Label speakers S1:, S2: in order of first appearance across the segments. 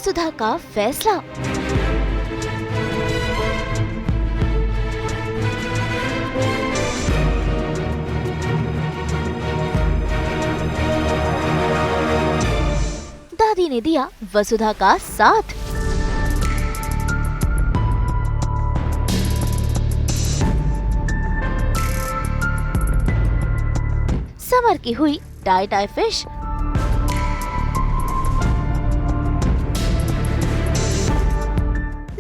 S1: वसुधा का फैसला। दादी ने दिया वसुधा का साथ। समर की हुई टाई टाई फिश।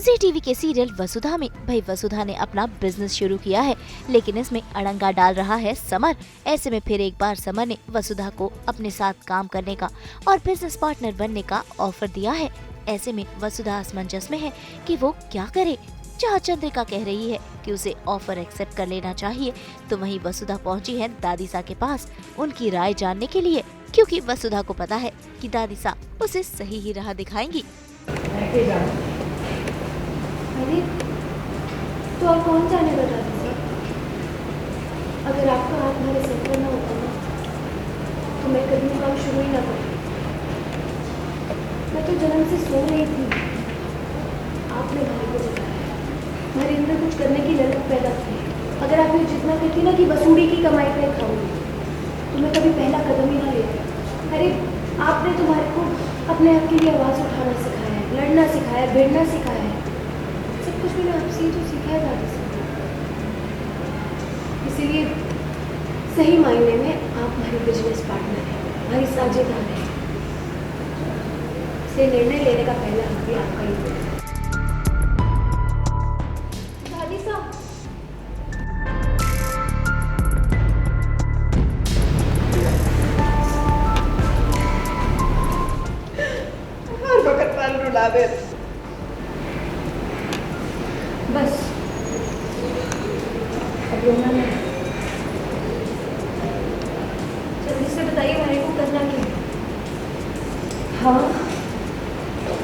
S1: जी टीवी के सीरियल वसुधा में भाई वसुधा ने अपना बिजनेस शुरू किया है, लेकिन इसमें अड़ंगा डाल रहा है समर। ऐसे में फिर एक बार समर ने वसुधा को अपने साथ काम करने का और बिजनेस पार्टनर बनने का ऑफर दिया है। ऐसे में वसुधा असमंजस में है कि वो क्या करे। जहाँ चंद्रिका कह रही है कि उसे ऑफर एक्सेप्ट कर लेना चाहिए, तो वहीं वसुधा पहुंची है दादीसा के पास उनकी राय जानने के लिए, क्योंकि वसुधा को पता है कि दादीसा उसे सही ही राह दिखाएंगी।
S2: अरे तो और कौन जानेगा दादीसा? अगर आपका हाथ मेरे सर पर न होता ना, तो मैं कभी काम शुरू ही ना करती। मैं तो जन्म से सो रही थी, आपने भाई को जगाया, मेरे अंदर कुछ करने की ललक पैदा की। अगर आप ये जितना कहती ना कि वसूड़ी की कमाई पे खाऊंगी, तो मैं कभी पहला कदम ही ना लेती। अरे आपने तुम्हारे को अपने हक के लिए आवाज़ उठाना सिखाया है, लड़ना सिखाया है, भिड़ना सिखाया है। सब कुछ मैंने आपसे ही तो सीखा है दादी से। इसीलिए सही मायने में आप हमारी बिजनेस पार्टनर हैं, हमारी साझेदार हैं। से निर्णय लेने का पहला हक भी आपका ही है। दादी साहब,
S3: हर वक्त पाल रुलावे।
S2: बस अब रोना नहीं। जल्दी से बताइए हमारे को करना क्या है? हाँ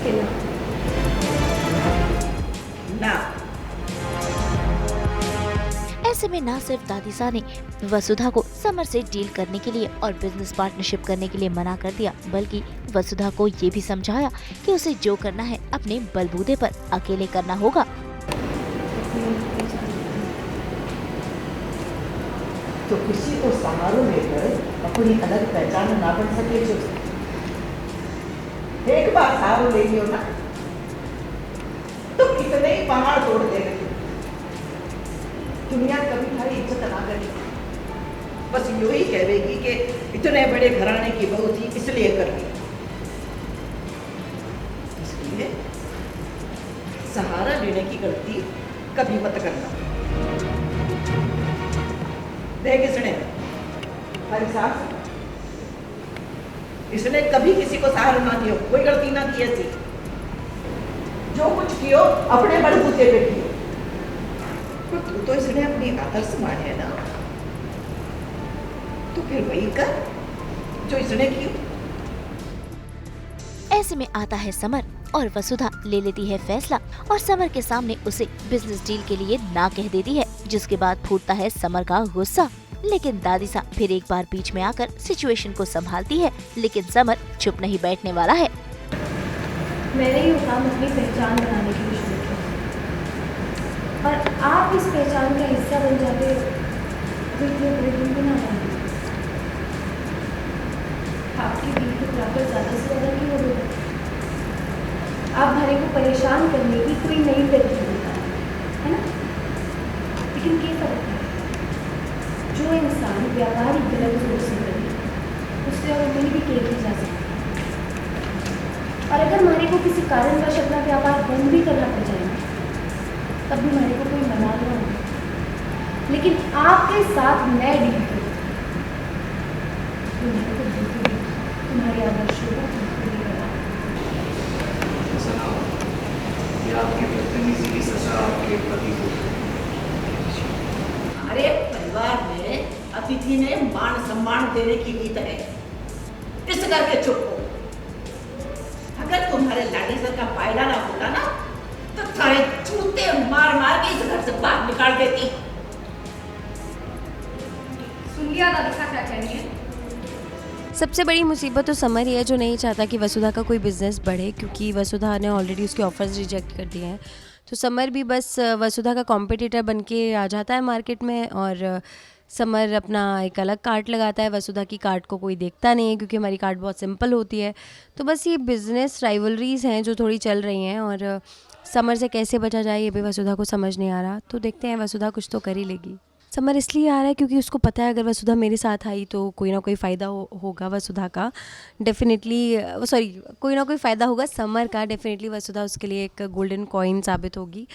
S2: कि ना?
S3: ना।
S1: ऐसे में ना सिर्फ दादीसा ने वसुधा को समर से डील करने के लिए और बिजनेस पार्टनरशिप करने के लिए मना कर दिया, बल्कि वसुधा को ये भी समझाया कि उसे जो करना है अपने बलबूते पर अकेले करना होगा।
S3: तो किसी को सहारा लेकर अपनी अलग पहचान ना बन सके जो एक बार सहारा ले लियो ना, तो कितने ही पहाड़ तोड़ देंगे। दुनिया कभी तुम्हारी इज्जत ना करेगी, बस यूं ही कहेगी कि इतने बड़े घराने की बहू थी इसलिए कर ली। इसलिए सहारा लेने की गलती कभी मत करना। देख इसने हमारी सास, इसने कभी किसी को सहारा ना दियो, कोई गलती ना की ऐसी। जो कुछ कियो अपने बलबूते पे कियो। तो तू तो इसने अपनी आदर्श माने है ना, तो फिर वही कर जो इसने किया।
S1: ऐसे में आता है समर और वसुधा ले लेती है फैसला और समर के सामने उसे बिजनेस डील के लिए ना कह देती है, जिसके बाद फूटता है समर का गुस्सा। लेकिन दादीसा फिर एक बार बीच में आकर सिचुएशन को संभालती है, लेकिन समर चुप नहीं बैठने वाला है।
S2: मैंने ये काम अपनी पहचान बनाने के लिए शुरू किया, और आप इस पहचान का हिस्सा बन जाते तो इतने बड़े दिन भी ना बनते। आपकी दिल के बराबर ज़्यादा से ज़्यादा क्यों हो गया? आप भारे को परेशान करने की कोई नई तरकीब निकाल है ना? लेकिन ये फर्क है, जो इंसान व्यापार गलत सोच से करे उससे और उम्मीद भी की जा सकती है। और अगर हमारे को किसी कारणवश अपना व्यापार बंद भी करना पड़ जाए तब भी हमारे को कोई मना ना हो, लेकिन आपके साथ मैं डील करूँ तुम्हारी आदर्शों को पूरी करा।
S4: आपकी बदतमीजी की सजा आपके पति को।
S3: हमारे परिवार में अतिथि ने मान सम्मान देने की नीति है, इस करके चुप हो। अगर तुम्हारे लाडी सर का पायला ना होता ना, तो थारे जूते मार मार के इस घर से बाहर निकाल देती।
S2: सुन लिया दादी सा क्या कह रही है?
S5: सबसे बड़ी मुसीबत तो समर ही है जो नहीं चाहता कि वसुधा का कोई बिज़नेस बढ़े, क्योंकि वसुधा ने ऑलरेडी उसके ऑफ़र्स रिजेक्ट कर दिए हैं। तो समर भी बस वसुधा का कॉम्पिटिटर बन के आ जाता है मार्केट में, और समर अपना एक अलग कार्ट लगाता है। वसुधा की कार्ट को कोई देखता नहीं है क्योंकि हमारी कार्ट बहुत सिंपल होती है। तो बस ये बिज़नेस राइवलरीज़ हैं जो थोड़ी चल रही हैं, और समर से कैसे बचा जाए ये भी वसुधा को समझ नहीं आ रहा। तो देखते हैं, वसुधा कुछ तो कर ही लेगी। समर इसलिए आ रहा है क्योंकि उसको पता है अगर वसुधा मेरे साथ आई तो कोई ना कोई फ़ायदा होगा वसुधा का डेफिनेटली, सॉरी, कोई ना कोई फ़ायदा होगा समर का डेफिनेटली। वसुधा उसके लिए एक गोल्डन कॉइन साबित होगी।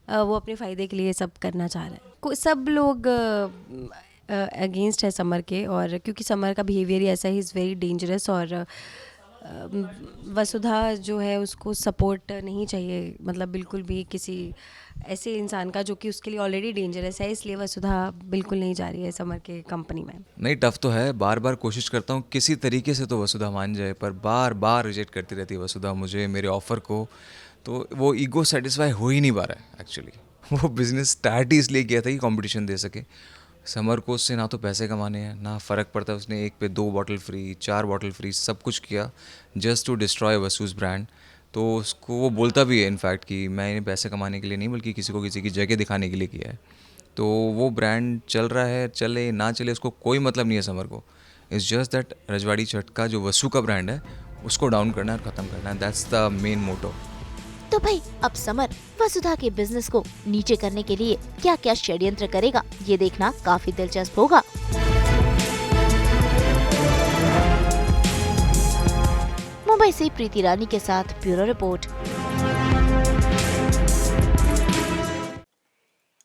S5: वो अपने फ़ायदे के लिए सब करना चाह रहा है। सब लोग अगेंस्ट है समर के, और क्योंकि समर का बिहेवियर ही ऐसा ही इज़ वेरी डेंजरस, और वसुधा जो है उसको सपोर्ट नहीं चाहिए, मतलब बिल्कुल भी किसी ऐसे इंसान का जो कि उसके लिए ऑलरेडी डेंजरस है। इसलिए वसुधा बिल्कुल नहीं जा रही है समर के कंपनी में।
S6: नहीं, टफ तो है। बार बार कोशिश करता हूँ किसी तरीके से तो वसुधा मान जाए, पर बार बार रिजेक्ट करती रहती है वसुधा मुझे, मेरे ऑफ़र को। तो वो ईगो सेटिस्फाई हो ही नहीं पा रहा है एक्चुअली। वो बिज़नेस स्टार्ट ही इसलिए किया था कि कंपटीशन दे सके। समर को उससे ना तो पैसे कमाने हैं, ना फ़र्क पड़ता। उसने एक पे 2 बॉटल फ्री, 4 बॉटल फ्री, सब कुछ किया जस्ट टू डिस्ट्रॉय वसूस ब्रांड। तो उसको वो बोलता भी है इनफैक्ट कि मैंने पैसे कमाने के लिए नहीं बल्कि किसी को किसी की जगह दिखाने के लिए किया है। तो वो ब्रांड चल रहा है, चले ना चले उसको कोई मतलब नहीं है समर को। इट्स जस्ट दैट रजवाड़ी चटका जो वसु का ब्रांड है उसको डाउन करना है और ख़त्म करना है। That's the main motto.
S1: तो भाई अब समर वसुधा के बिजनेस को नीचे करने के लिए क्या क्या षड्यंत्र करेगा, ये देखना काफी दिलचस्प होगा। मुंबई से प्रीति रानी के साथ ब्यूरो रिपोर्ट।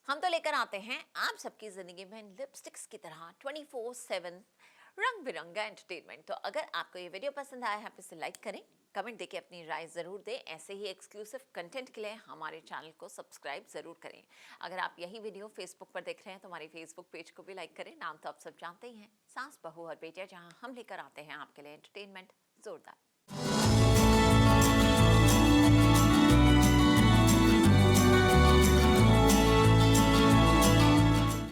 S7: हम तो लेकर आते हैं आप सबकी जिंदगी में लिपस्टिक्स की तरह 24/7 रंग बिरंगा एंटरटेनमेंट। तो अगर आपको ये वीडियो पसंद आया है आप इसे लाइक करें, कमेंट देके अपनी राय ज़रूर दें। ऐसे ही एक्सक्लूसिव कंटेंट के लिए हमारे चैनल को सब्सक्राइब ज़रूर करें। अगर आप यही वीडियो फेसबुक पर देख रहे हैं तो हमारे फेसबुक पेज को भी लाइक करें। नाम तो आप सब जानते ही हैं, सास, बहू और बेटियां, जहां हम लेकर आते हैं आपके लिए एंटरटेनमेंट जोरदार।